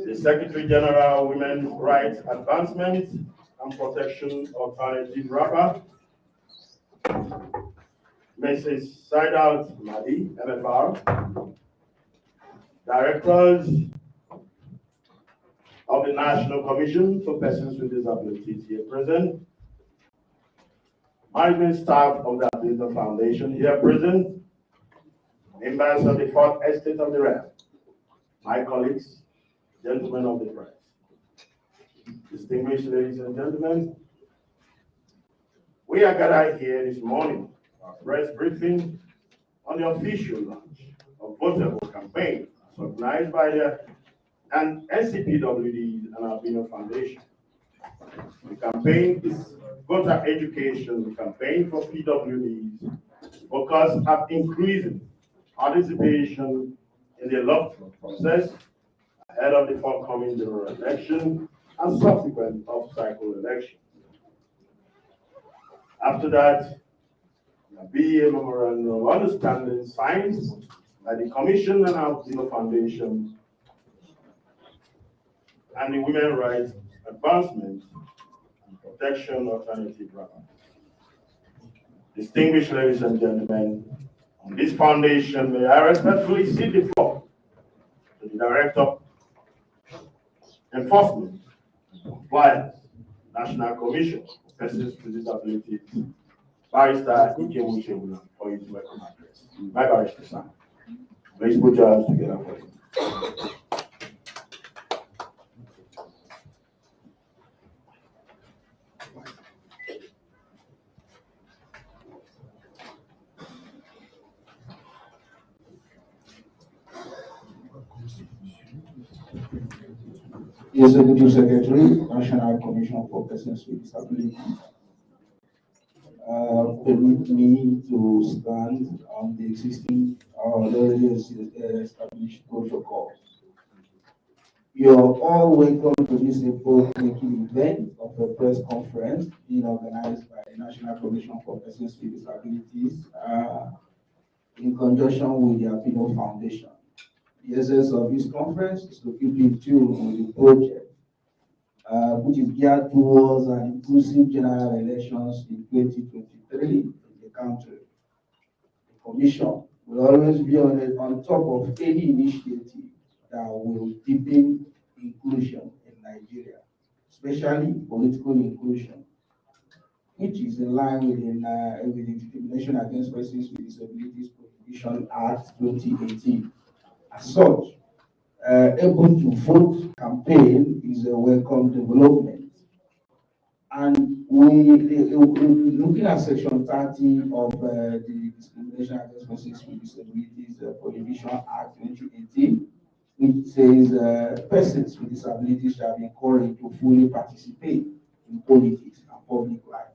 the Secretary General, Women's Rights Advancement and Protection Alternative Rapper, Mrs. Saidat Madi, MFR, Directors of the National Commission for Persons with Disabilities here present, management staff of the Electoral Foundation here present, members of the Fourth Estate of the Realm, my colleagues, gentlemen of the press, distinguished ladies and gentlemen, we are gathered here this morning for a press briefing on the official launch of Voteable campaign organized by the NCPWD and Albino Foundation. The campaign is voter education campaign for PWDs focused on increasing participation in the electoral process ahead of the forthcoming general election and subsequent off-cycle election. After that, there will be a memorandum of understanding signed by the Commission and Albino Foundation and the Women's Rights Advancement and Protection Alternative Rapper. Distinguished ladies and gentlemen, on this foundation, may I respectfully cede the floor to the Director, Enforcement and Compliance, National Commission for Persons with Disabilities, Barrister Ikemu Shebula, for his welcome address. My barrister, sir. Please put your hands together for him. Executive Secretary, National Commission for Persons with Disabilities. Permit me to stand on the existing already established protocols. You are all welcome to this making event of a press conference being organized by the National Commission for Persons with Disabilities in conjunction with the Albino Foundation. The essence of this conference is to keep in tune with the project, which is geared towards an inclusive general elections in 2023 in the country. The Commission will always be on top of any initiative that will deepen inclusion in Nigeria, especially political inclusion, which is in line with the Discrimination Against Persons with Disabilities Prohibition Act 2018. As such, able to vote campaign is a welcome development. And looking at Section 30 of the Discrimination Against Persons with Disabilities Prohibition Act 2018, which says persons with disabilities shall be encouraged to fully participate in politics and public life.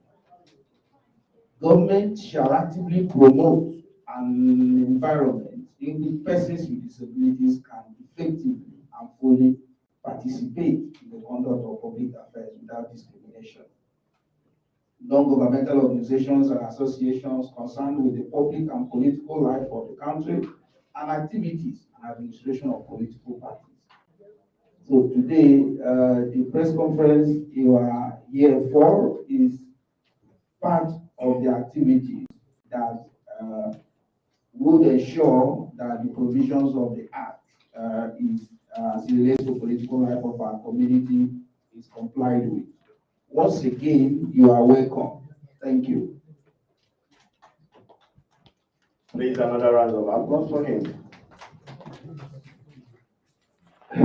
Government shall actively promote an environment in which persons with disabilities can effectively and fully participate in the conduct of public affairs without discrimination. Non-governmental organizations and associations concerned with the public and political life of the country and activities and administration of political parties. So today, the press conference you are here for is part of the activities that would ensure that the provisions of the Act as it relates to political life of our community is complied with. Once again, you are welcome. Thank you. Please, another round of applause for him. If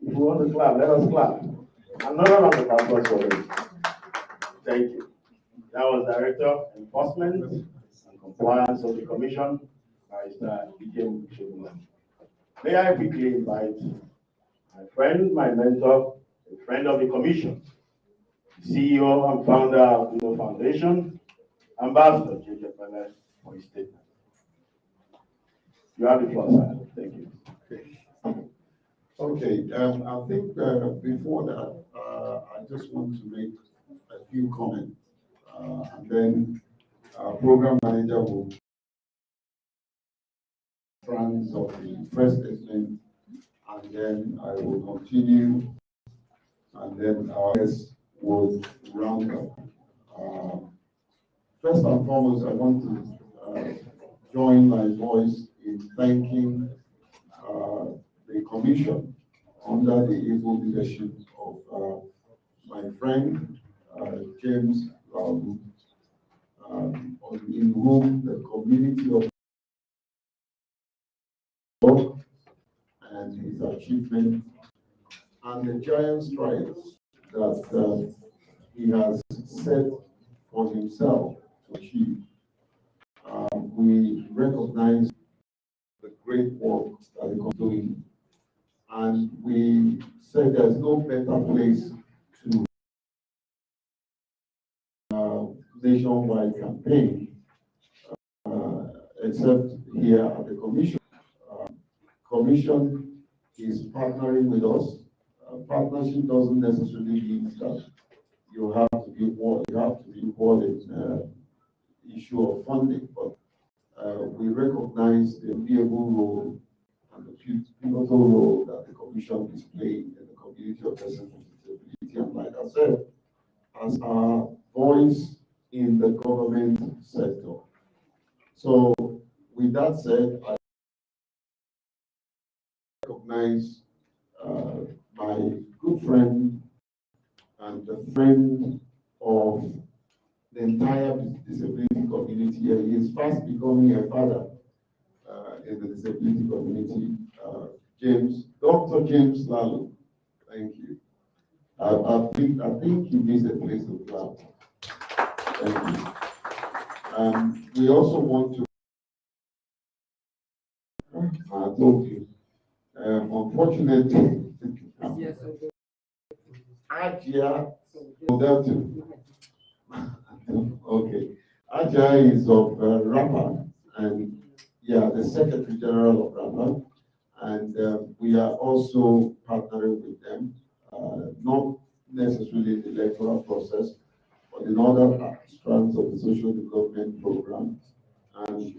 you want to clap, let us clap. Another round of applause for him. Thank you. That was Director, Enforcement and Compliance of the Commission, Barrister Ikemu Shebula. May I quickly invite my friend, my mentor, a friend of the Commission, CEO and founder of the Foundation, Ambassador J.J. Pele, for his statement. You have the floor, sir. Thank you. Okay, I think before that, I just want to make a few comments, and then our program manager will France of the press statement and and then I will continue, and then our guests will round up. First and foremost, I want to join my voice in thanking the Commission under the able leadership of my friend James Laulu, in whom the community of work and his achievement and the giant strides that he has set for himself to achieve. We recognize the great work that he is doing, and we said there's no better place to nationwide campaign except here at the Commission. Commission is partnering with us. Partnership doesn't necessarily mean that you have to be involved in issue of funding, but we recognize the enviable role and the pivotal role that the Commission is playing in the community of persons with disability. And like I said, as our voice in the government sector. So with that said, I recognize my good friend and the friend of the entire disability community. He is fast becoming a father in the disability community. Dr. James Laulu. Thank you. I think he needs a place to clap. Thank you. We also want to. I told you. Unfortunately, Ajia Modelto. Okay. Ajia is of RAPA, and yeah, the Secretary General of RAPA, and we are also partnering with them, not necessarily in the electoral process, but in other strands of the social development program. And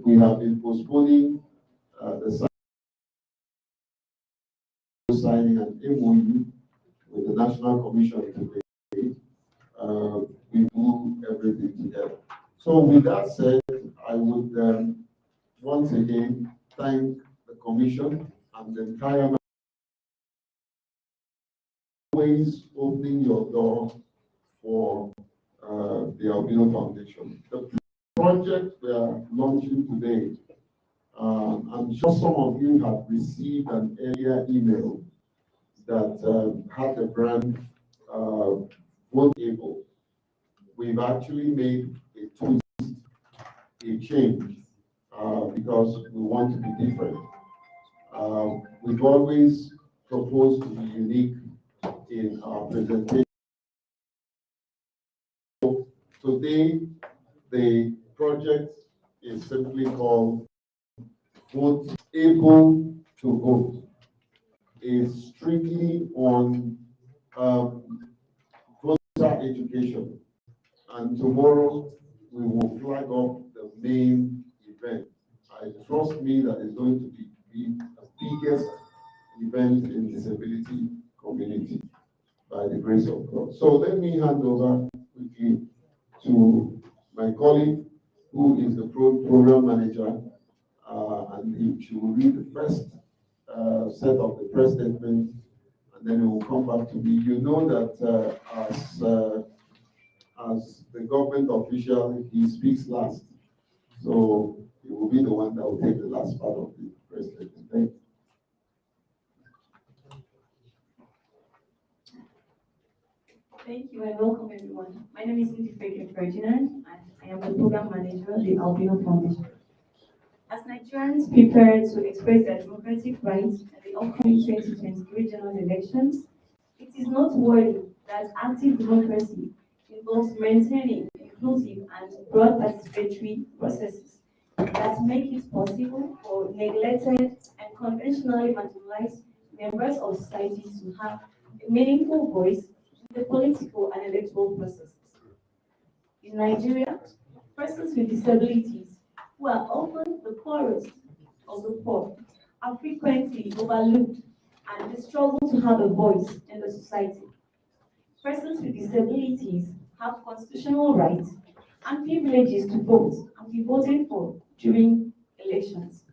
we have been postponing the signing an MOU with the National Commission today. We do everything together. So with that said, I would once again thank the Commission and the entire ways opening your door for the Albino Foundation. The project we are launching today, I'm sure some of you have received an earlier email that had the brand Voteable. We've actually made a twist, a change, because we want to be different. We've always proposed to be unique in our presentation. Today, the project is simply called Voteable to Vote. It's strictly on voter education. And tomorrow, we will flag up the main event. I trust me that it's going to be the biggest event in disability community by the grace of God. So let me hand over quickly to my colleague, who is the program manager, and she will read the first set of the press statement, and then it will come back to me. You know that as the government official, he speaks last. So he will be the one that will take the last part of the press statement. Thank you. Thank you and welcome everyone. My name is Ndifeke Ferdinand, and I am the program manager of the Albino Foundation. As Nigerians prepare to express their democratic rights at the upcoming 2023 general elections, it is noteworthy that active democracy involves maintaining inclusive and broad participatory processes that make it possible for neglected and conventionally marginalized members of society to have a meaningful voice in the political and electoral processes. In Nigeria, persons with disabilities, who are often the poorest of the poor, are frequently overlooked and they struggle to have a voice in the society. Persons with disabilities have constitutional rights and privileges to vote and be voted for during elections.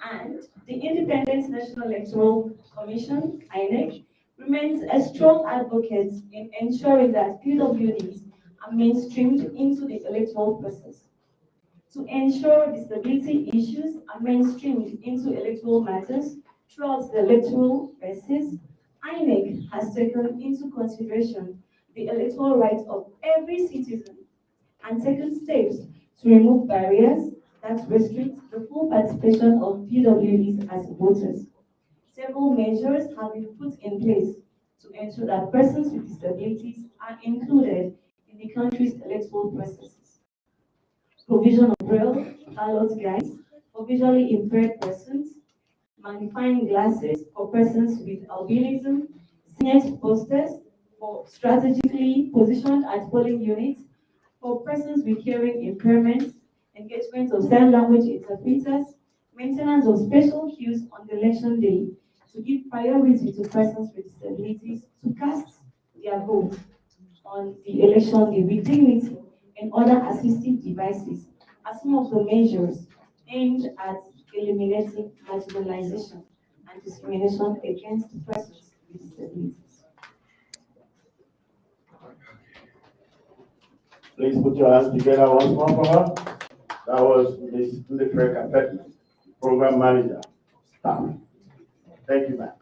And the Independent National Electoral Commission, INEC, remains a strong advocate in ensuring that PWDs are mainstreamed into the electoral process. To ensure disability issues are mainstreamed into electoral matters throughout the electoral process, INEC has taken into consideration the electoral rights of every citizen and taken steps to remove barriers that restrict the full participation of PWDs as voters. Several measures have been put in place to ensure that persons with disabilities are included in the country's electoral processes. Provision of braille ballot guides for visually impaired persons, magnifying glasses for persons with albinism, signage posters for strategically positioned at polling units for persons with hearing impairments, engagement of sign language interpreters, maintenance of special queues on the election day to give priority to persons with disabilities to cast their vote on the election day with dignity and other assistive devices are some of the measures aimed at eliminating marginalization and discrimination against persons with disabilities. Please put your hands together once more for her. That was Ms. Ndefreka Ferdinand, Program Manager, Staff. Thank you, ma'am.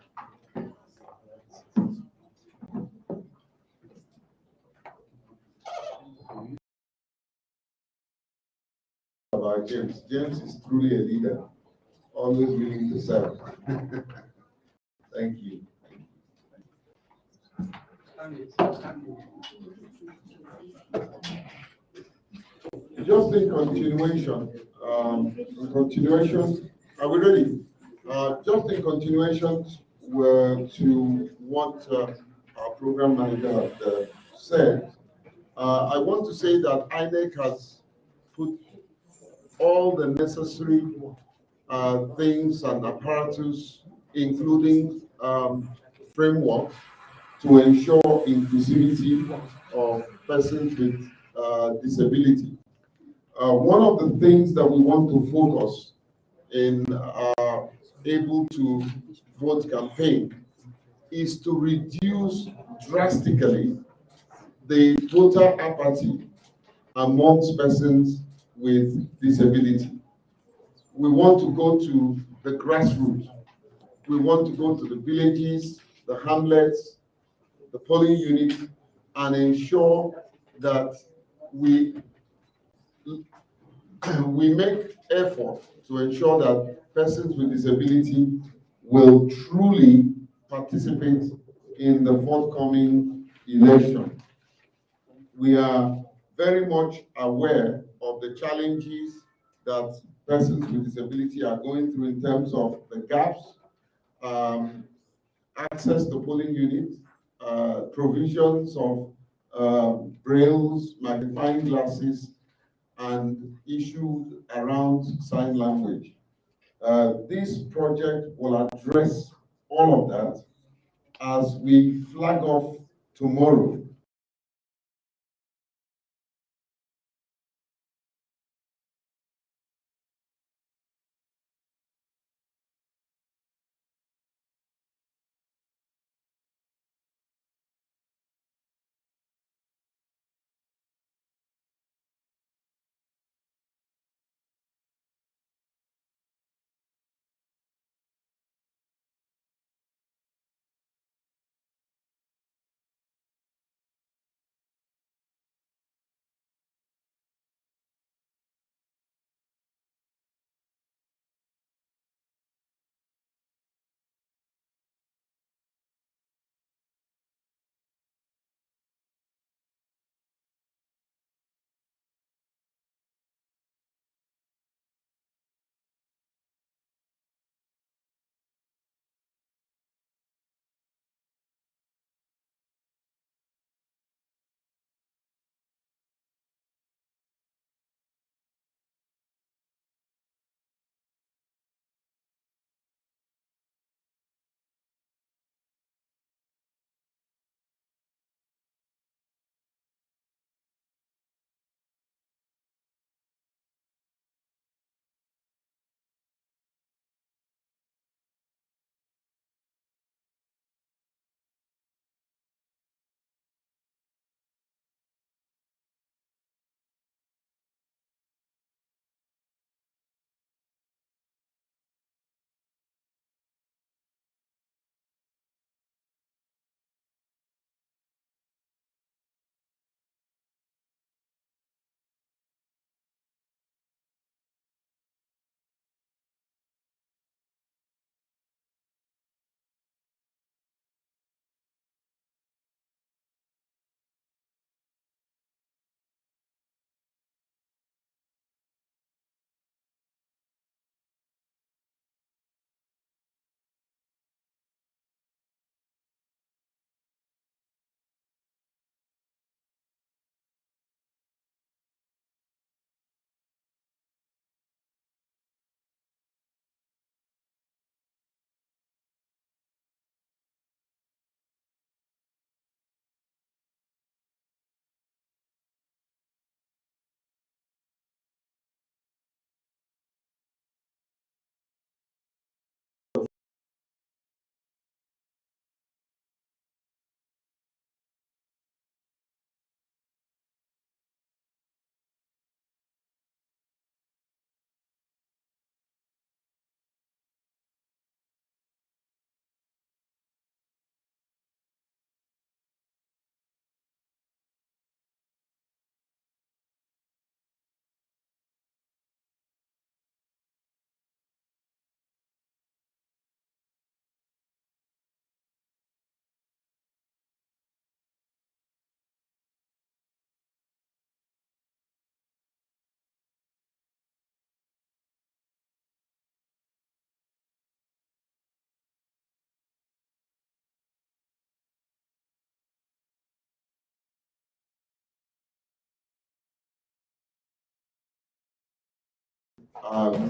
About James. James is truly a leader, always willing to serve. Thank you. Just in continuation, are we ready? Just in continuation to what our program manager had said, I want to say that INEC has put all the necessary things and apparatus, including framework, to ensure inclusivity of persons with disability. One of the things that we want to focus in our Able to Vote campaign is to reduce drastically the voter apathy amongst persons with disability. We want to go to the grassroots. We want to go to the villages, the hamlets, the polling units, and ensure that we make effort to ensure that persons with disability will truly participate in the forthcoming election. We are very much aware of the challenges that persons with disability are going through in terms of the gaps, access to polling units, provisions of brailles, magnifying glasses, and issues around sign language. This project will address all of that as we flag off tomorrow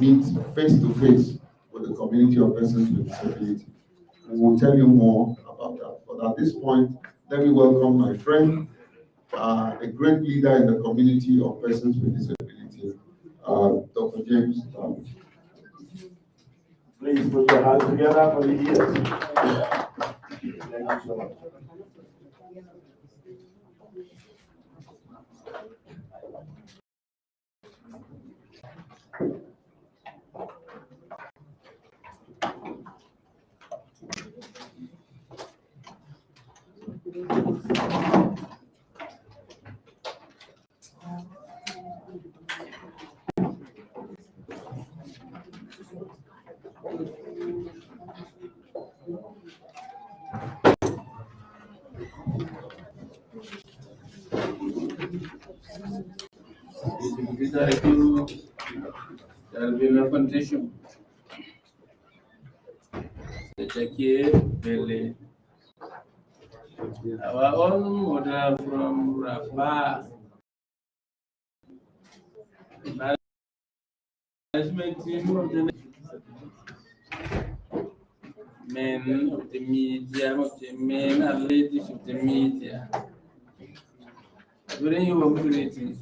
meet face to face with the community of persons with disability. We will tell you more about that. But at this point, let me welcome my friend, a great leader in the community of persons with disability, Dr. James. Please put your hands together for the ears. Thank you so much. There will be no condition. Our own model from Rafa. Management team of the men of the media, of the men and ladies of the media. During your operating,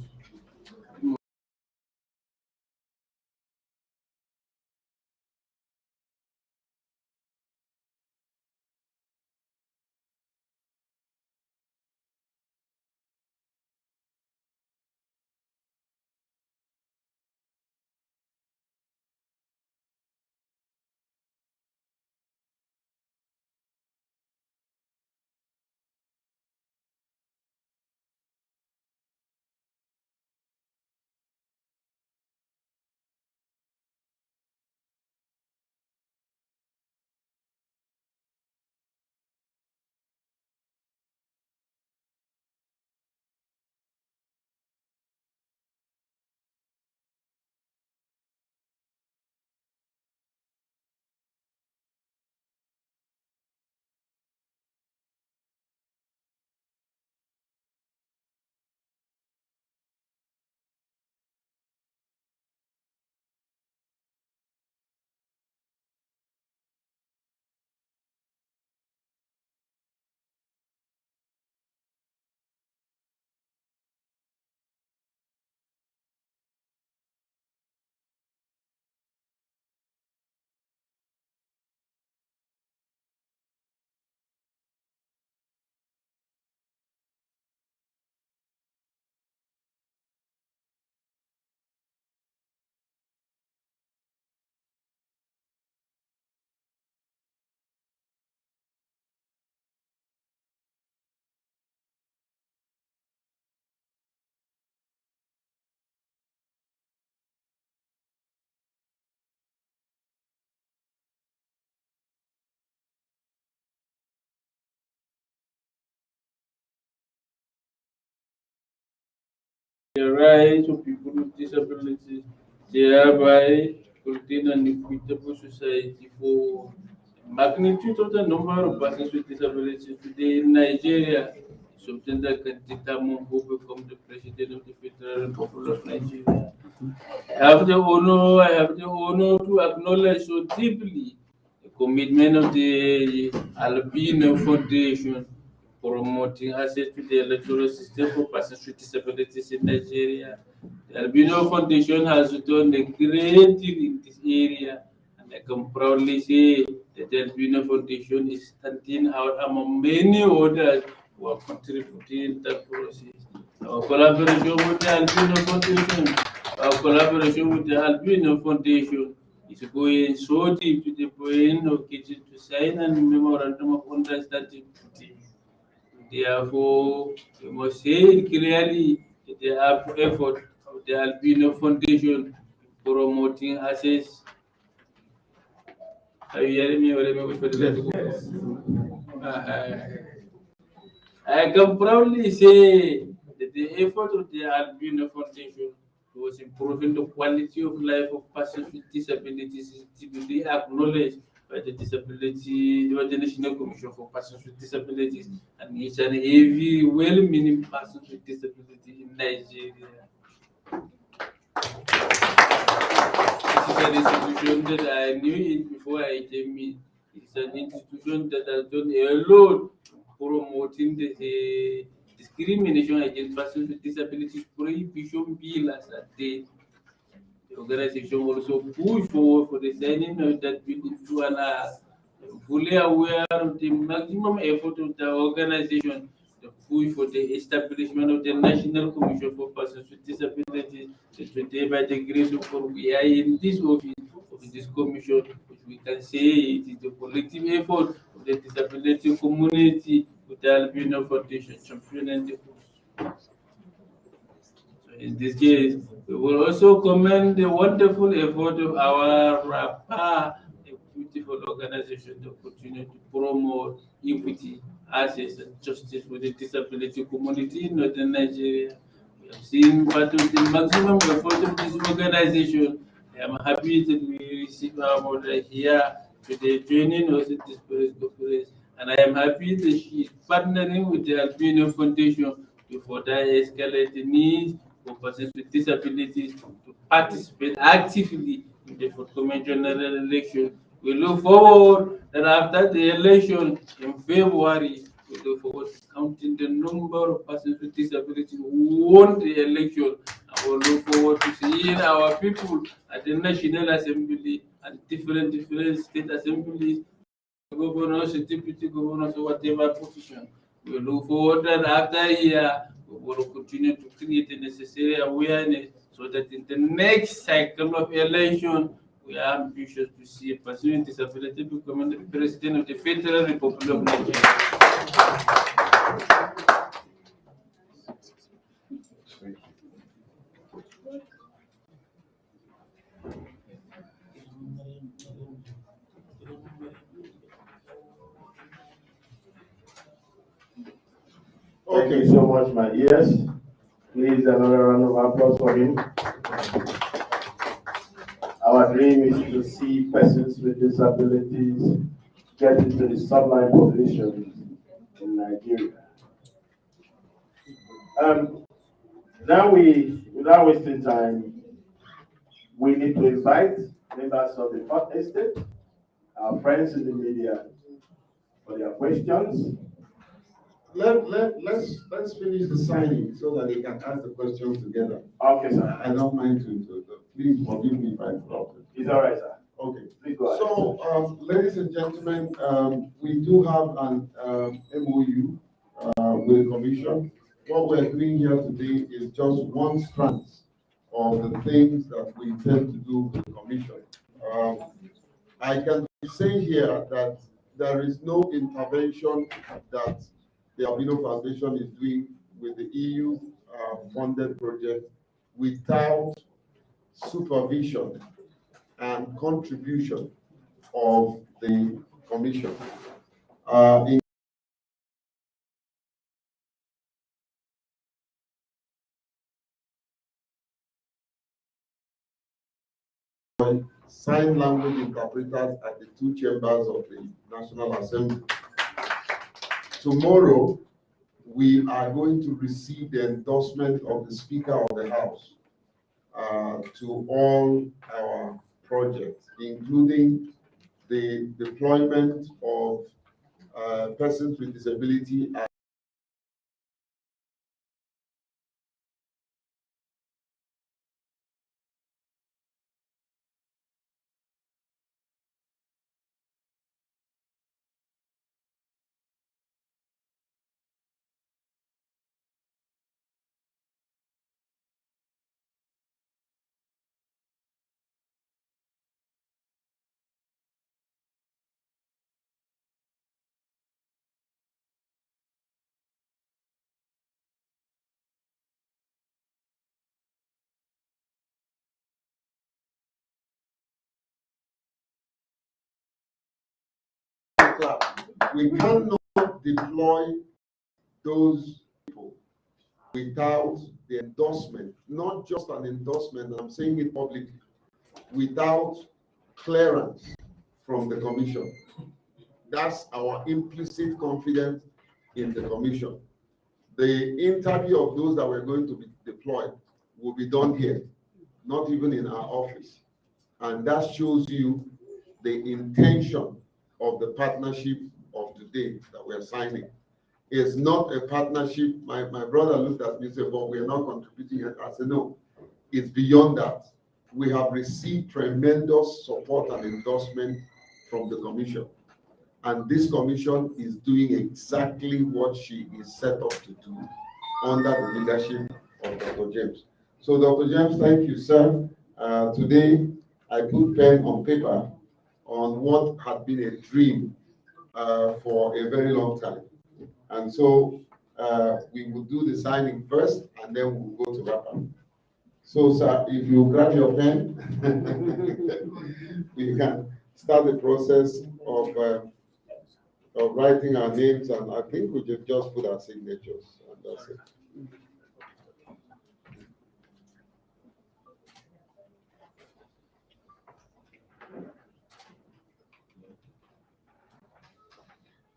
the rights of people with disabilities, thereby creating an equitable society for magnitude of the number of persons with disabilities today in Nigeria, something that can determine who become the president of the Federal Republic of Nigeria. I have the honor to acknowledge so deeply the commitment of the Albino Foundation promoting access to the electoral system for persons with disabilities in Nigeria. The Albino Foundation has done a great deal in this area, and I can proudly say that the Albino Foundation is standing out among many others who are contributing in that process. Our collaboration with the Albino Foundation, our collaboration with the Albino Foundation is going so deep to the point of getting to sign a memorandum of understanding today. Therefore, we must say it clearly that the effort of the Albino Foundation promoting access. Are you hearing me or am I waiting for the letter to go? I can proudly say that the effort of the Albino Foundation was improving the quality of life of persons with disabilities is typically acknowledged by the National Commission for Persons with Disabilities and each and every well-meaning persons with disability in Nigeria. an institution that I knew it before I came in. It's an institution that has done a lot promoting the discrimination against persons with disabilities prohibition bill as a day. The organization also push forward for the signing of that bill into an fully aware of the maximum effort of the organization to push for the establishment of the National Commission for Persons with Disabilities. Today, by the grace of God, we are in this office of this commission, which we can say it is the collective effort of the disability community with the Albino Foundation championing the cause. In this case, we will also commend the wonderful effort of our RAPA, a beautiful organization to continue to promote equity, access, and justice for the disability community in northern Nigeria. We have seen part of the maximum effort of this organization. I am happy that we receive our mother here today joining us in this press conference, and I am happy that she is partnering with the Albino Foundation to further escalate the needs for persons with disabilities to participate actively in the forthcoming general election. We look forward that after the election in February, we look forward to counting the number of persons with disabilities who won the election. And we look forward to seeing our people at the National Assembly and different state assemblies, governors, deputy governors, or whatever position. We look forward that after a year, we will continue to create the necessary awareness so that in the next cycle of election, we are ambitious to see a person with disability becoming the president of the Federal Republic of Nigeria. Thank you so much, my ears. Please, another round of applause for him. Our dream is to see persons with disabilities get into the sublime positions in Nigeria. Without wasting time, we need to invite members of the Fourth Estate, our friends in the media, for their questions. Let's finish the signing so that they can ask the questions together. Okay, sir. I don't mind to please forgive me if I interrupted. It's all right, sir. Okay. Please go ahead. So, ladies and gentlemen, we do have an MOU with the Commission. What we're doing here today is just one strand of the things that we intend to do with the Commission. I can say here that there is no intervention that the Albino Foundation is doing with the EU funded project without supervision and contribution of the Commission. Sign language interpreters at the two chambers of the National Assembly. Tomorrow, we are going to receive the endorsement of the Speaker of the House to all our projects, including the deployment of persons with disability we cannot deploy those people without the endorsement, not just an endorsement, and I'm saying it publicly, without clearance from the Commission. That's our implicit confidence in the Commission. The interview of those that we're going to be deployed will be done here, not even in our office. And that shows you the intention of the partnership of today that we are signing. It's not a partnership. My brother looked at me and said, but we're not contributing. I said, no, it's beyond that. We have received tremendous support and endorsement from the commission. And this commission is doing exactly what she is set up to do under the leadership of Dr. James. So Dr. James, thank you, sir. Today, I put pen on paper on what had been a dream for a very long time. And so we will do the signing first, and then we'll go to wrap up. So, sir, if you grab your pen, we can start the process of writing our names, and I think we should just put our signatures, and that's it.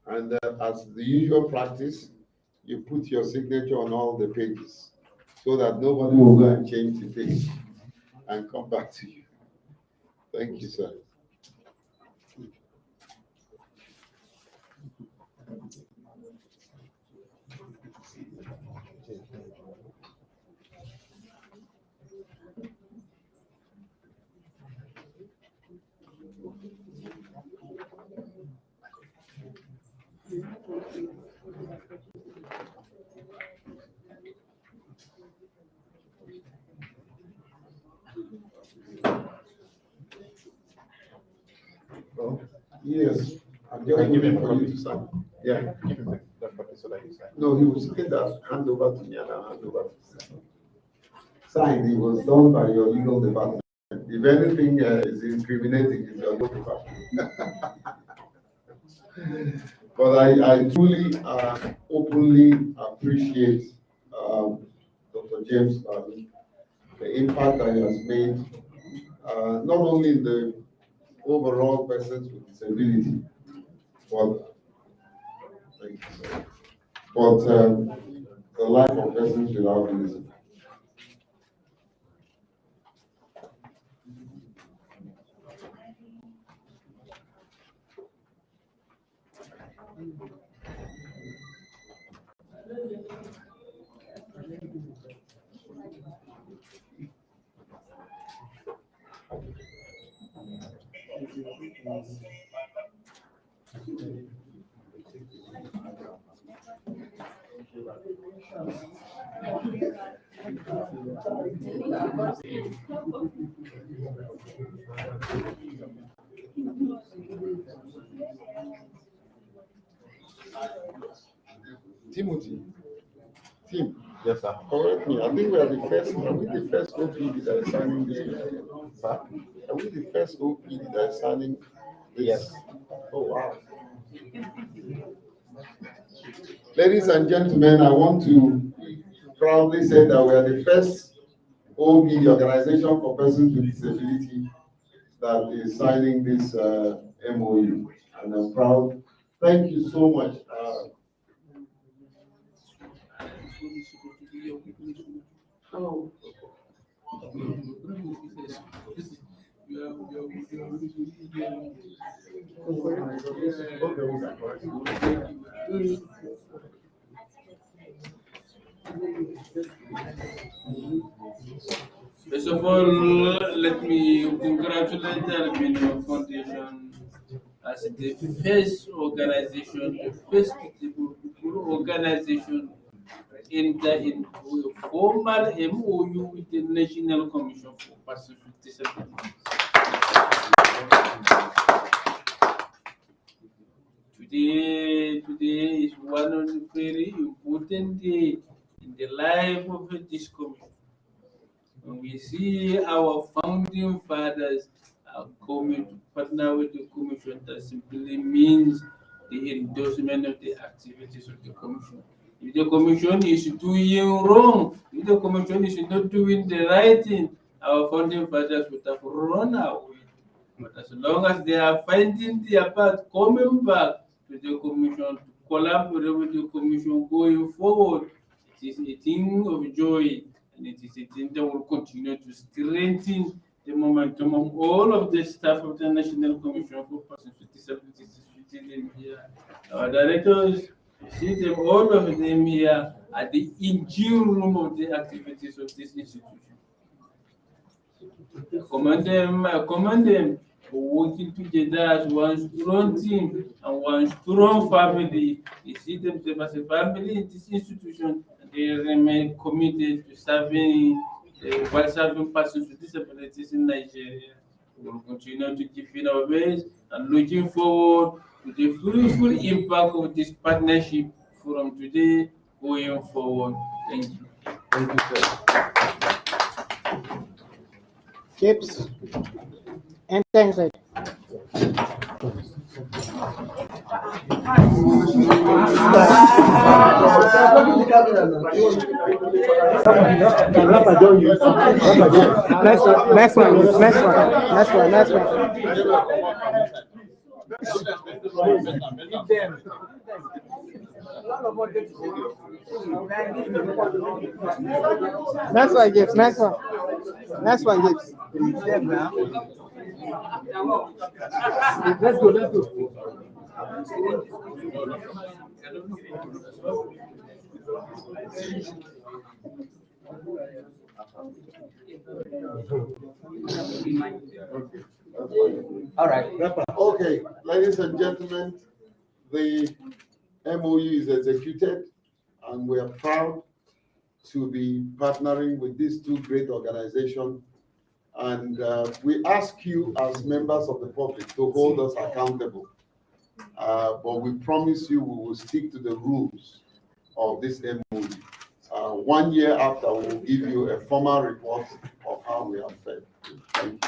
And as the usual practice, you put your signature on all the pages so that nobody will go and change the page and come back to you. Thank you, sir. Oh, yes. I'm just waiting for you to sign. Yeah. No, he was saying that hand over to me and I'll hand over to you. Sign, it was done by your legal department. If anything is incriminating, it's your legal department. But I truly openly appreciate Dr. James, the impact that he has made, not only in the overall persons with disability, but the life of persons without disability. Timothy, Tim. Yes, sir. Correct me. I think we are the first. Are we the first OPD that is signing this? Sir? Are we the first OPD that is signing this? Yes. Oh wow. Ladies and gentlemen, I want to proudly say that we are the first OPD organization for persons with disability that is signing this MOU, and I'm proud. Thank you so much. Oh. First of all, let me congratulate the Albino Foundation as the first organization, the first organization in the formal MOU with the National Commission for Persons with Disabilities. Today is one of the very important days in the life of this commission. When we see our founding fathers are coming to partner with the commission, that simply means the endorsement of the activities of the commission. If the commission is doing wrong, if the commission is not doing the right thing, our founding fathers would have run away. But as long as they are finding their path, coming back to the commission, to collaborate with the commission going forward, it is a thing of joy, and it is a thing that will continue to strengthen the momentum of all of the staff of the National Commission for Persons with Disabilities within here. Our directors, you see them, all of them here at the engine room of the activities of this institution. I commend them for working together as one strong team and one strong family. They see themselves as a family in this institution, and they remain committed to serving while serving persons with disabilities in Nigeria. We will continue to keep in our base and looking forward to the fruitful impact of this partnership from today going forward. Thank you. Thank you, sir. Chips and thanks. Next one. Next one, Gibbs. Let's go. All right. Okay, ladies and gentlemen, the MOU is executed, and we are proud to be partnering with these two great organizations. And we ask you as members of the public to hold us accountable. But we promise you we will stick to the rules of this MOU. 1 year after, we will give you a formal report of how we have fared. Thank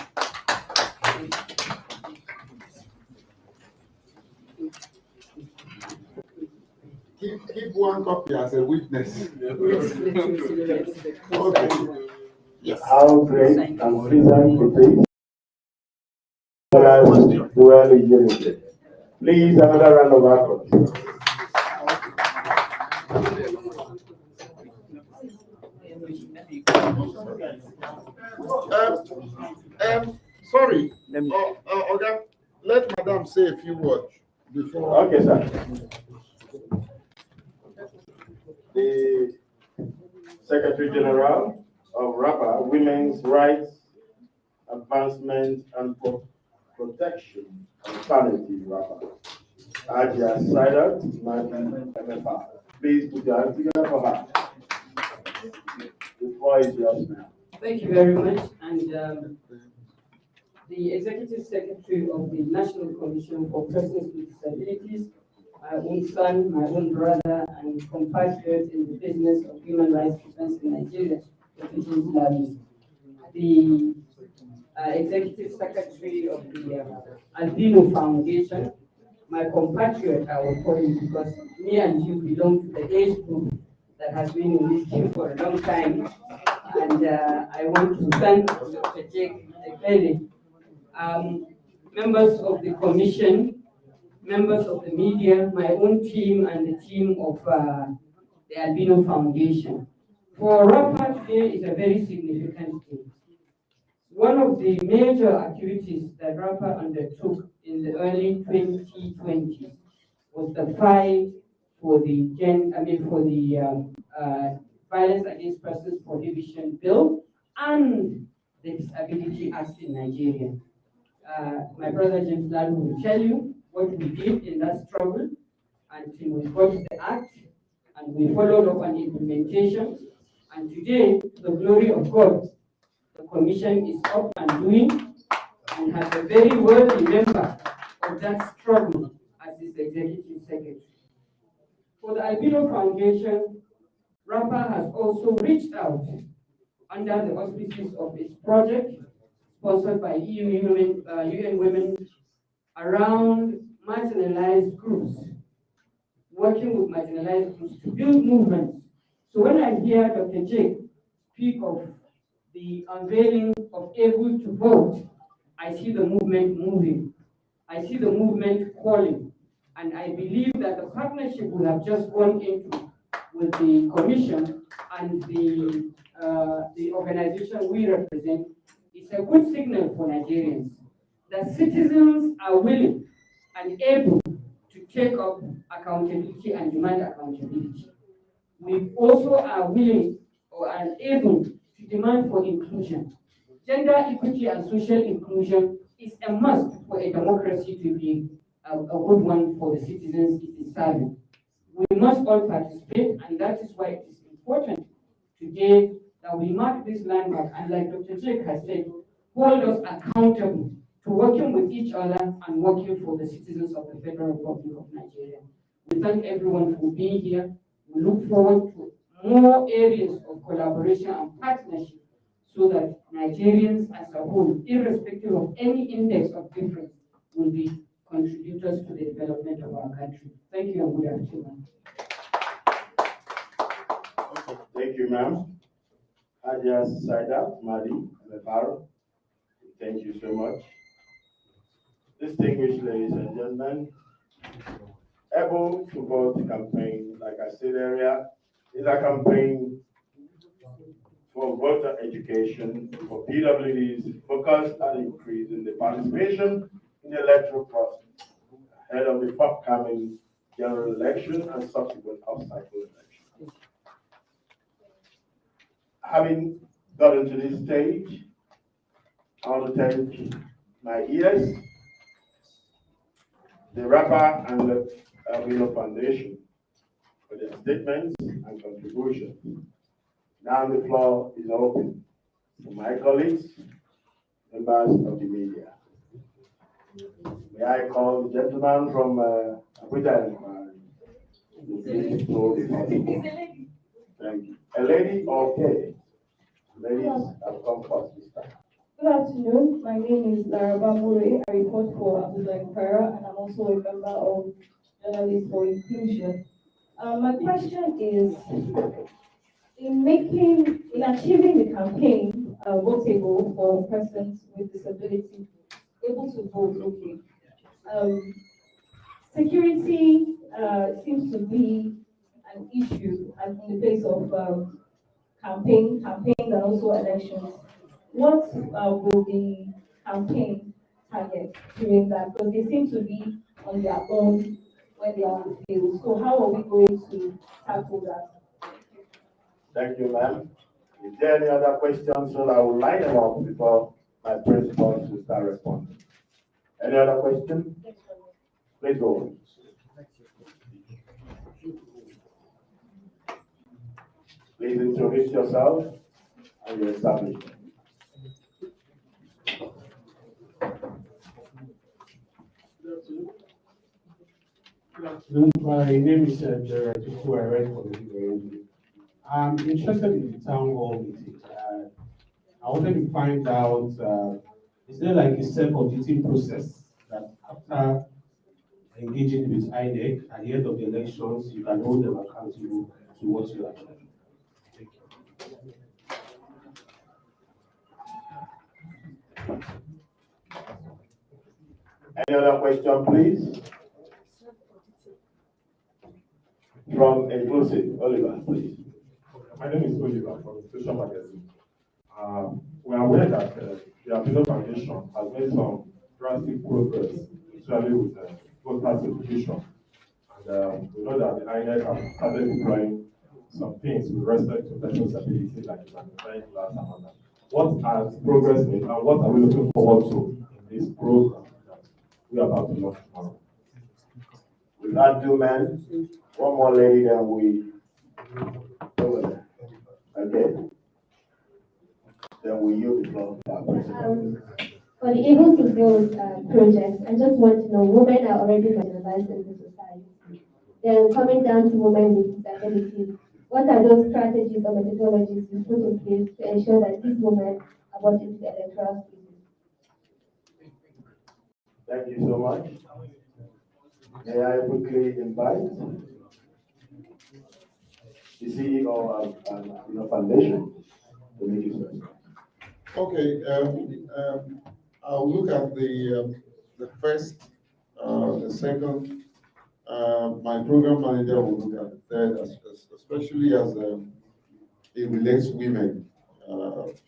you. Keep one copy as a witness. Okay. Yes. How great and pleasant it is to dwell in unity. Please, another round of applause. Sorry. Okay. Let Madam say a few words before. Okay, sir. The Secretary General of RAPA, Women's Rights, Advancement and Protection and Sanity, RAPA, Ajia Sidat, Madam MFR. Please put your hands together for her. The floor is yours now. Thank you very much. And the Executive Secretary of the National Commission for Persons with Disabilities, my own son, my own brother, and compatriot in the business of human rights defense in Nigeria, the Executive Secretary of the Albino Foundation, my compatriot, I will call him, because me and you belong to the age group that has been in this queue for a long time. And I want to thank Dr. Jake Ekele, members of the commission, members of the media, my own team, and the team of the Albino Foundation. For RAPA today is a very significant day. One of the major activities that RAPA undertook in the early 2020s was the fight for the Violence Against Persons Prohibition Bill and the Disability Act in Nigeria. My brother James Lalu will tell you what we did in that struggle until we got the act, and we followed up on implementation. And today, to the glory of God, the commission is up and doing and has a very worthy member of that struggle as its executive secretary. For the Albino Foundation, RAPA has also reached out under the auspices of its project sponsored by UN Women around marginalized groups, working with marginalized groups to build movements. So when I hear Dr. Jake speak of the unveiling of Able to Vote, I see the movement moving. I see the movement calling. And I believe that the partnership we have just gone into with the commission and the organization we represent is It's a good signal for Nigerians that citizens are willing and able to take up accountability and demand accountability. We also are willing or are able to demand for inclusion. Gender equity and social inclusion is a must for a democracy to be a good one for the citizens it is serving. We must all participate, and that is why it is important today that we mark this landmark, and like Dr. Jake has said, hold us accountable to working with each other and working for the citizens of the Federal Republic of Nigeria. We thank everyone for being here. We look forward to more areas of collaboration and partnership so that Nigerians as a whole, irrespective of any index of difference, will be contributors to the development of our country. Thank you and good afternoon. Thank you, ma'am. Haja Saida, Madi, Mefaro, thank you so much. Distinguished ladies and gentlemen, able to vote campaign, like I said earlier, is a campaign for voter education for PWDs focused on increasing the participation in the electoral process ahead of the forthcoming general election and subsequent off-cycle election. Having gotten to this stage, I want to thank my ears, the rapper and the Albino Foundation for their statements and contributions. Now the floor is open to my colleagues, members of the media. May I call the gentleman from Abuja Inquiry to please close the possible. Thank you. A lady, okay. Ladies have come first this time. Good afternoon. My name is Laraba Mure. I report for Abuja Inquirer, and I'm also a member of Journalists for Inclusion. My question is, in achieving the campaign Voteable for persons with disability able to vote, okay. Security seems to be an issue in the place of campaigns and also elections. What will the campaign target during that? Because they seem to be on their own when they are on the field. So how are we going to tackle that? Thank you, ma'am. Is there any other questions? So I will line them up before my principals will start responding. Any other question? Please go on. Please introduce yourself and your establishment. Good afternoon. My name is Jerry Tuku. I write for the video. I'm interested in the town hall meeting. I wanted to find out, is there like a self-auditing process that after engaging with INEC at the end of the elections, you can hold them accountable to what you are doing? Thank you. Any other question, please? From Inclusive, Oliver, please. My name is Oliver from Social Magazine. We are aware that the Albino Foundation has made some drastic progress, especially with voter education. And we know that the INEC have started deploying some things with respect to persons with disability, like the magnifying glass and all that. What has progress made, and what are we looking forward to in this program that we are about to launch tomorrow? With that, two men, one more lady, then we over there. Okay? Then we yield the floor to our president. For the Able to Build project, I just want to know, women are already marginalized in the society. Then coming down to women with disabilities, what are those strategies or methodologies you put in place to ensure that these women are brought into the electoral space? Thank you so much. May I quickly invite the CEO of Foundation to make his first. Okay, I'll look at the first, the second. My program manager will look at the third, especially as it relates to women.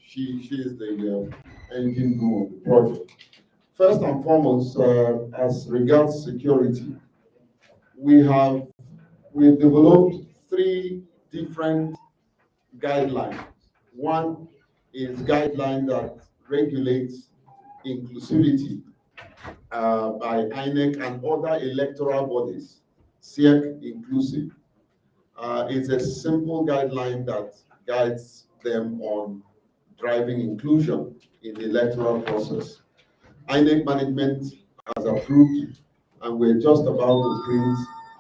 She is the engine room of the project. First and foremost, as regards security, we've developed three different guidelines. One is guideline that regulates inclusivity by INEC and other electoral bodies, SEC inclusive. It's a simple guideline that guides them on driving inclusion in the electoral process. INEC management has approved, and we're just about to print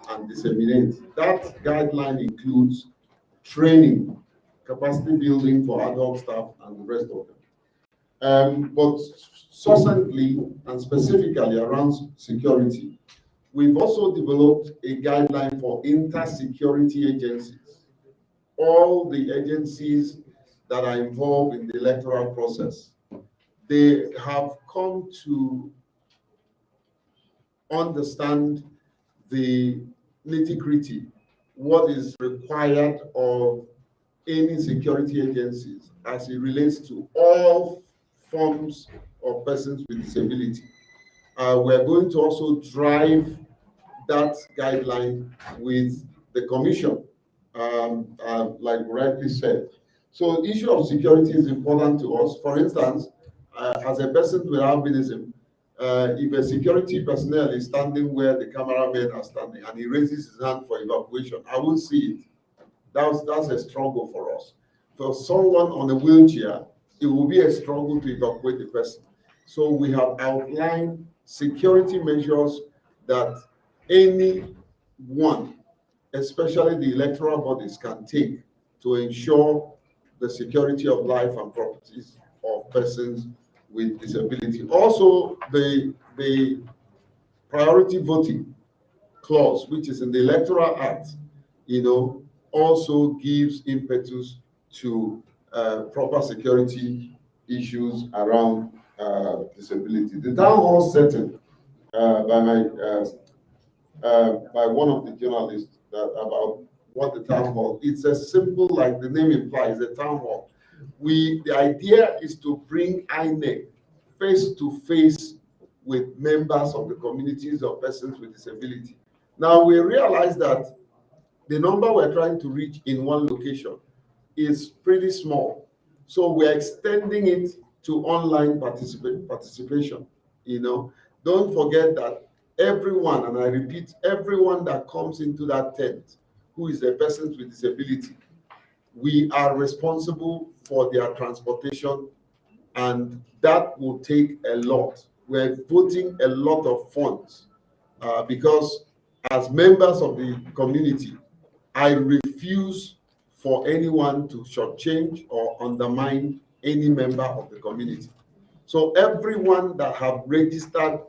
and disseminate. That guideline includes training, capacity building for ad hoc staff and the rest of them. But succinctly and specifically around security, we've also developed a guideline for inter-security agencies. All the agencies that are involved in the electoral process, they have come to understand the nitty-gritty, what is required of any security agencies as it relates to all forms of persons with disability. We're going to also drive that guideline with the commission, like rightly said. So the issue of security is important to us. For instance, as a person with albinism, if a security personnel is standing where the cameramen are standing and he raises his hand for evacuation, I won't see it. That's a struggle for us. For someone on a wheelchair, it will be a struggle to evacuate the person. So we have outlined security measures that anyone, especially the electoral bodies, can take to ensure the security of life and properties of persons with disability. Also, the priority voting clause, which is in the Electoral Act, also gives impetus to proper security issues around disability. The town hall setting by one of the journalists about what the town hall. It's a simple, like the name implies, a town hall. The idea is to bring INEC face to face with members of the communities of persons with disability. Now we realize that the number we're trying to reach in one location is pretty small. So we're extending it to online participation. Don't forget that everyone, and I repeat, everyone that comes into that tent who is a person with disability, we are responsible for their transportation, and that will take a lot. We're putting a lot of funds because as members of the community, I refuse for anyone to shortchange or undermine any member of the community. So everyone that have registered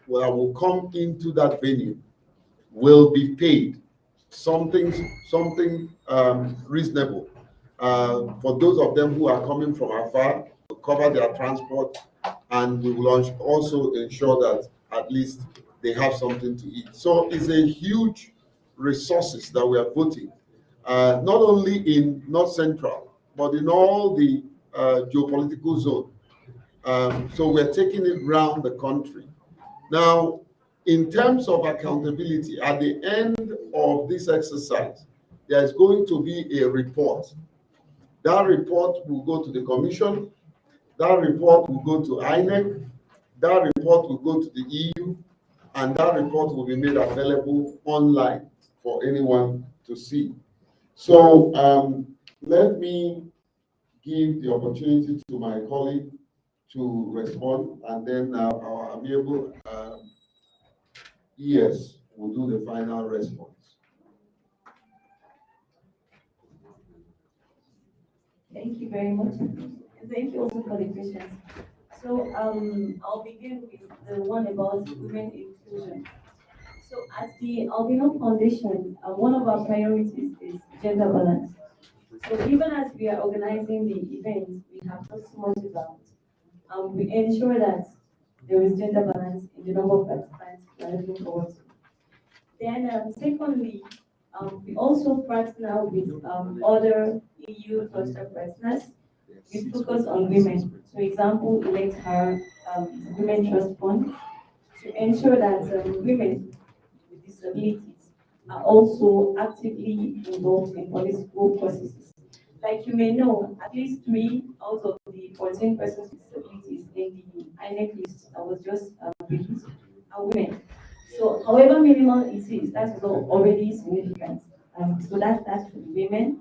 will come into that venue will be paid something reasonable. For those of them who are coming from afar, to cover their transport, and we will also ensure that at least they have something to eat. So it's a huge resources that we are putting, not only in North Central, but in all the geopolitical zone. So we're taking it around the country. Now, in terms of accountability, at the end of this exercise, there's going to be a report. That report will go to the commission. That report will go to INEC. That report will go to the EU. And that report will be made available online for anyone to see. So let me give the opportunity to my colleague to respond, and then our amiable ES will do the final response. Thank you very much. And thank you also for the questions. So I'll begin with the one about women inclusion. So at the Albino Foundation, one of our priorities is gender balance. So even as we are organizing the event, we have not so much about we ensure that there is gender balance in the number of participants we are looking forward to. Then secondly, we also partner with other EU cluster partners with focus on women. For example, Electoral Women Trust Fund to ensure that women with disabilities are also actively involved in political processes. Like you may know, at least 3 out of the 14 persons with disabilities in the INEC list that was just released are women. So, however minimal it is, that is already significant. So that's for the women.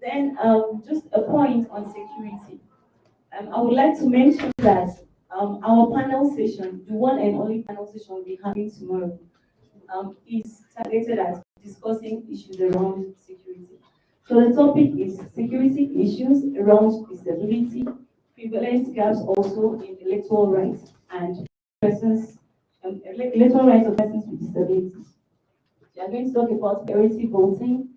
Then, just a point on security. I would like to mention that our panel session, the one and only panel session we'll be having tomorrow, is targeted at discussing issues around security. So the topic is security issues around disability, prevalence gaps also in electoral rights and persons, electoral rights of persons with disabilities. We are going to talk about priority voting,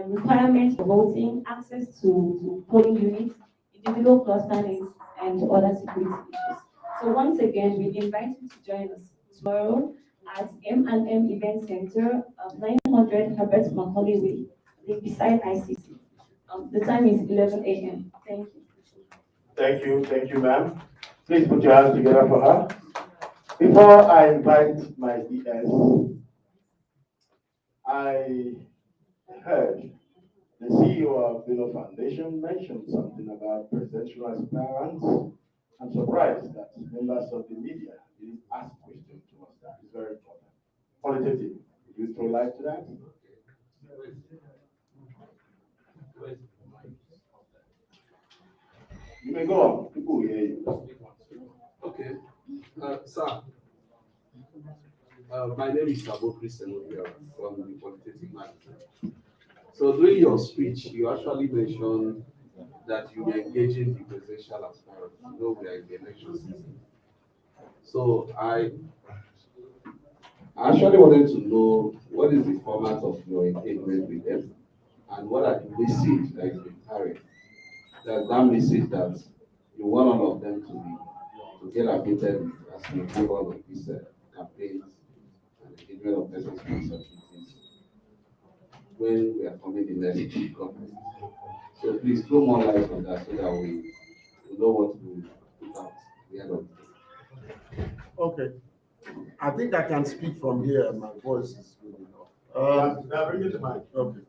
requirements for voting, access to polling units, individual clusterings, and other security issues. So once again, we invite you to join us tomorrow at M&M Event Center, 900 Herbert Macaulay Way, beside ICC. The time is 11 a.m. Thank you. Thank you, ma'am. Please put your hands together for her. Before I invite my ES, I heard the CEO of Bino Foundation mentioned something about presidential aspirants. I'm surprised that members of the media didn't ask questions to us. That is very important. Qualitative. Would you throw light to that? You may go on. People will hear you. Okay. Sir, my name is Sabo Christian from the Qualitative Magazine. So during your speech, you actually mentioned that you were engaging the presidential aspirants. You know, we are in the election season. So I actually wanted to know what is the format of your engagement with them and what are the message that is being carried. There's that message that you want all of them to get acquainted with as we do all of these campaigns and engagement of persons with disabilities when we are forming the next government. So please throw more light on that so that we know what to put out at the end of the day. Okay. I think I can speak from here. My voice is good enough. Now bring it to mind. Okay.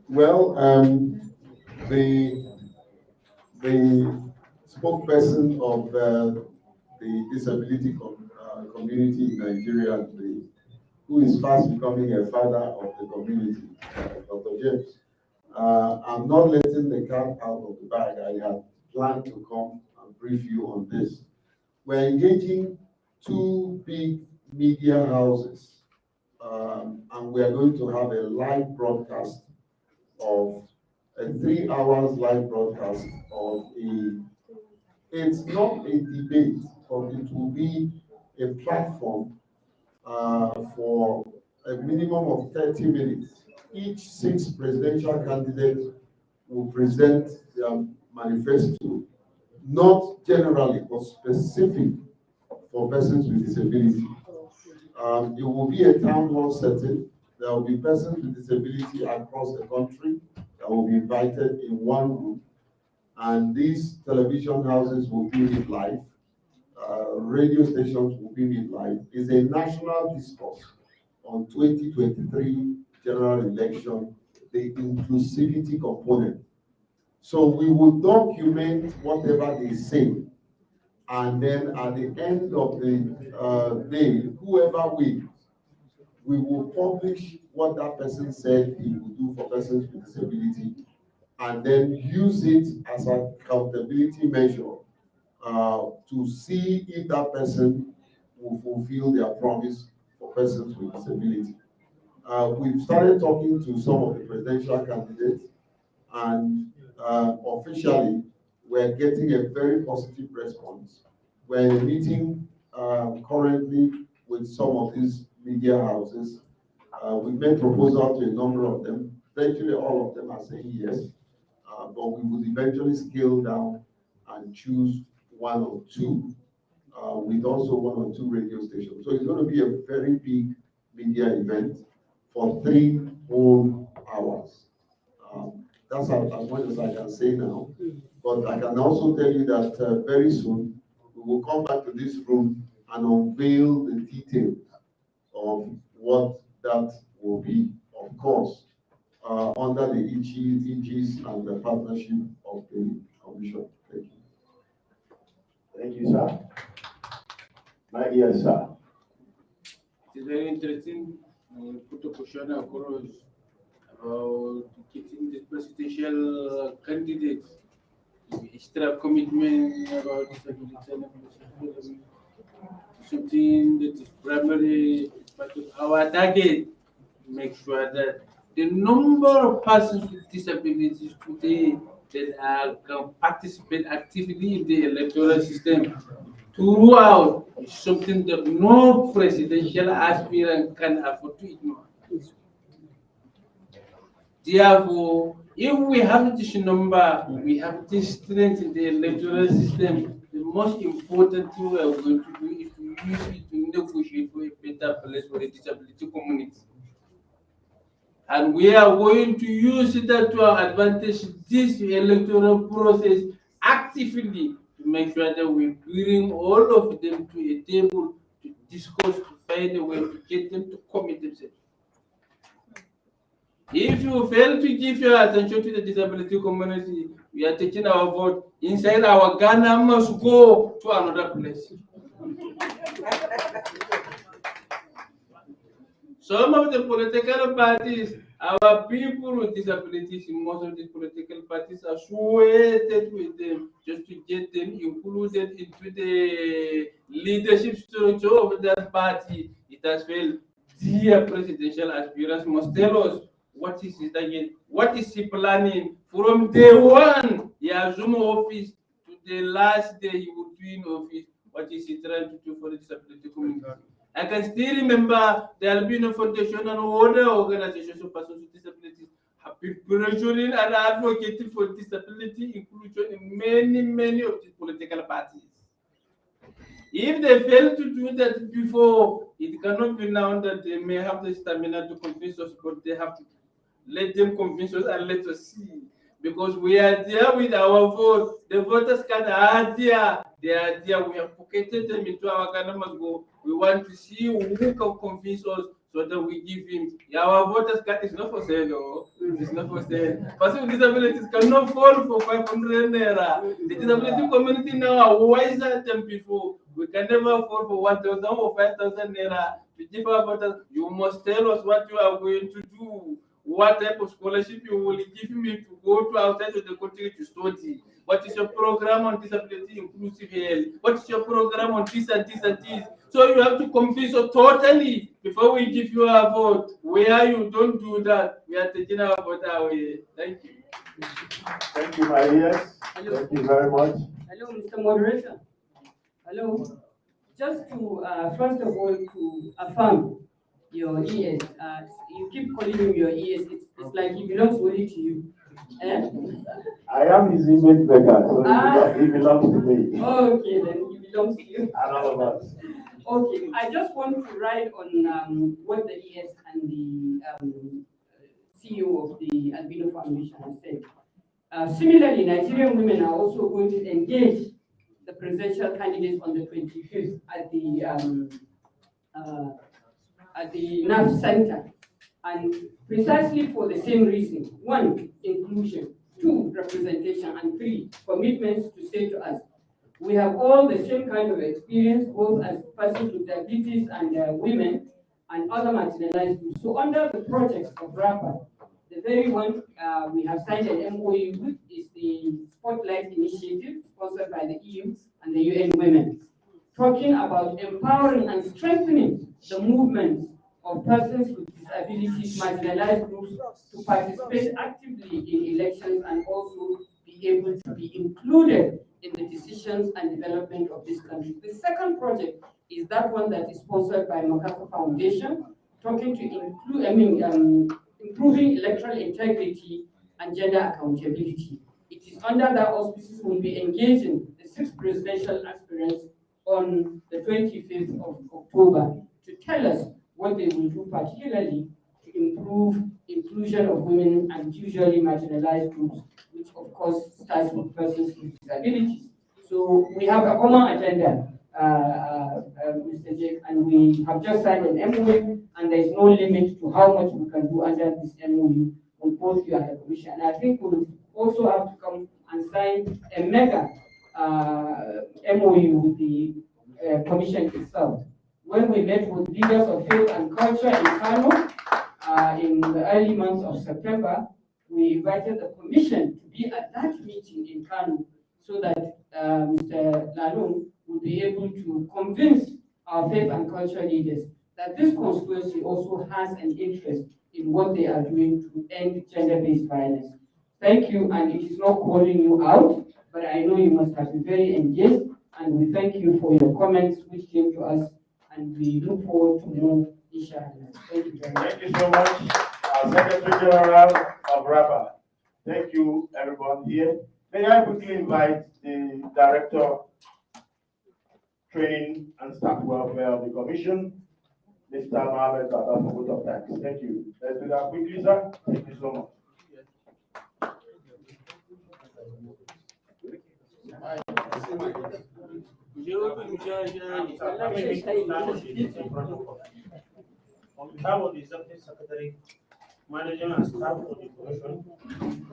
Well, the spokesperson of the disability community in Nigeria, who is fast becoming a father of the community, Dr. James. I'm not letting the cat out of the bag. I had planned to come and brief you on this. We're engaging 2 big media houses, and we are going to have a live broadcast of a 3 hours live broadcast of it's not a debate, but it will be a platform for a minimum of 30 minutes. Each 6 presidential candidates will present their manifesto, not generally, but specific for persons with disability. It will be a town hall setting. There will be persons with disability across the country that will be invited in one room. And these television houses will be it live. Radio stations will be it live. It's a national discourse on 2023 general election, the inclusivity component. So we will document whatever they say, and then at the end of the day, whoever wins, we will publish what that person said he would do for persons with disability, and then use it as an accountability measure to see if that person will fulfill their promise for persons with disability. We've started talking to some of the presidential candidates, and officially, we're getting a very positive response. We're in a meeting currently with some of these media houses. We made proposals to a number of them. Virtually all of them are saying yes, but we would eventually scale down and choose 1 or 2, with also 1 or 2 radio stations. So it's going to be a very big media event for 3 whole hours. That's as much as I can say now. But I can also tell you that very soon we will come back to this room and unveil the details of what that will be, of course, under the aegis and the partnership of the Commission. Thank you. Thank you, sir. My dear sir. It's very interesting. Put a question across about getting the presidential candidates, extra commitment about disability, something that is primary part of our target. Make sure that the number of persons with disabilities today that can participate actively in the electoral system throughout is something that no presidential aspirant can afford to ignore. Therefore, if we have this number, we have this strength in the electoral system, the most important thing we are going to do is to use it to negotiate for a better place for the disability community. And we are going to use it to our advantage this electoral process actively to make sure that we bring all of them to a table to discuss, to find a way to get them to commit themselves. If you fail to give your attention to the disability community, we are taking our vote inside our Ghana must go to another place. Some of the political parties, our people with disabilities in most of these political parties are sweated with them just to get them included into the leadership structure of that party. It has failed. Dear presidential aspirants must tell us what is it again? What is he planning from day one? He assumed office to the last day he would be in office. What is he trying to do for the disability community? I can still remember the Albino Foundation and other organizations of persons with disabilities have been pressuring and advocating for disability inclusion in many of these political parties. If they fail to do that before, it cannot be now that they may have the stamina to convince us, but they have to let them convince us and let us see. Because we are there with our vote. The voters card are there. They are there. We have pocketed them into our Ghana must go. We want to see who can convince us so that we give him. Yeah, our voters card is not for sale, though. It is not for sale. Persons with disabilities cannot fall for 500 naira. The disability community now are wiser than before. We can never fall for 1,000 or 5,000 naira to give our voters. You must tell us what you are going to do. What type of scholarship you will give me to go to outside of the country to study? What is your program on disability inclusive health? What is your program on this and this and this? So you have to convince us totally before we give you a vote. Where you don't do that, we are taking our vote away. Thank you. Thank you, my dears. Thank you very much. Hello, Mr. Moderator. Hello. Just to, first of all, to affirm your ES. You keep calling him your ES. It's like he belongs only to you. Eh? I am his image maker, so he belongs to me. Okay, then he belongs to you. And all of us. Okay, I just want to write on what the ES and the CEO of the Albino Foundation has said. Similarly, Nigerian women are also going to engage the presidential candidates on the 25th at the NAF Center, and precisely for the same reason: one, inclusion; two, representation; and three, commitments to say to us, we have all the same kind of experience, both as persons with diabetes and women and other marginalized groups. So under the projects of RAPA, the very one we have signed an MOU with is the Spotlight Initiative, sponsored by the EU and the UN Women, talking about empowering and strengthening the movements of persons with disabilities, marginalized groups, to participate actively in elections and also be able to be included in the decisions and development of this country. The second project is that one that is sponsored by MacArthur Foundation, talking to include, improving electoral integrity and gender accountability. It is under that auspices we'll be engaging the 6 presidential aspirants on the 25th of October to tell us what they will do, particularly to improve inclusion of women and usually marginalized groups, which of course starts with persons with disabilities. So we have a common agenda, Mr. Jake, and we have just signed an MOU, and there is no limit to how much we can do under this MOU with both you and the Commission. And I think we'll also have to come and sign a mega MOU with the Commission itself. When we met with leaders of faith and culture in Kano in the early months of September, we invited the Commission to be at that meeting in Kano so that Mr. Lalun would be able to convince our faith and culture leaders that this conspiracy also has an interest in what they are doing to end gender-based violence. Thank you, and it is not calling you out, but I know you must have been very engaged, and we thank you for your comments which came to us, and we look forward to more, inshallah. Thank you very much. Thank you so much, Secretary General of RAPA. Thank you, everyone here. May I quickly invite the Director, Training and Staff Welfare of the Commission, Mr. Mohamed Baba, for vote of thanks. Thank you. Let's do that quickly, sir. Thank you so much. On behalf of the Executive Secretary, Manager and staff of the Commission,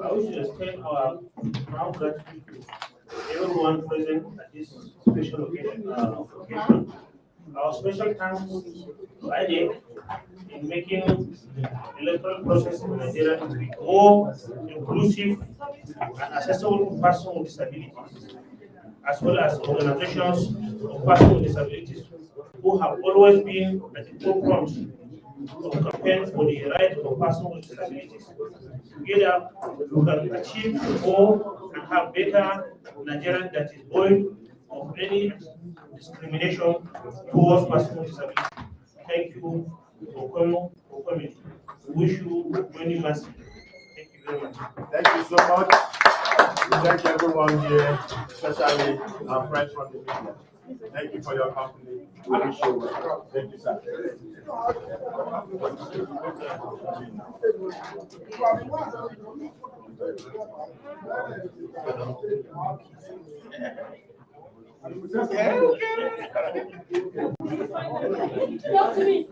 I wish to extend our proud gratitude to everyone present at this special occasion. Our special thanks to INEC in making the electoral process in Nigeria to be more inclusive and accessible to persons with disabilities, as well as organizations of persons with disabilities who have always been at the forefront of campaign for the rights of persons with disabilities. Together, we can achieve more and have better Nigeria that is void of any discrimination towards persons with disabilities. Thank you for coming. We wish you many mercy. Thank you very much. Thank you so much. We thank everyone here, especially our friends from the media. Thank you for your company. We wish you well. Thank you, sir. Talk to me.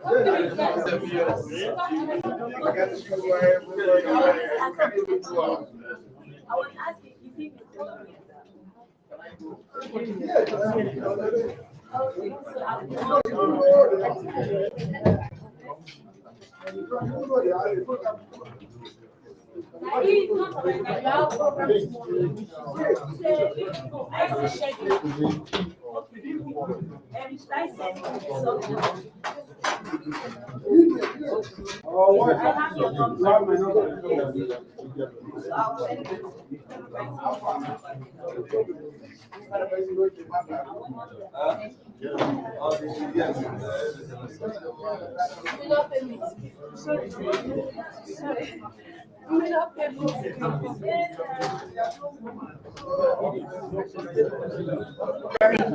I was asking, you think it's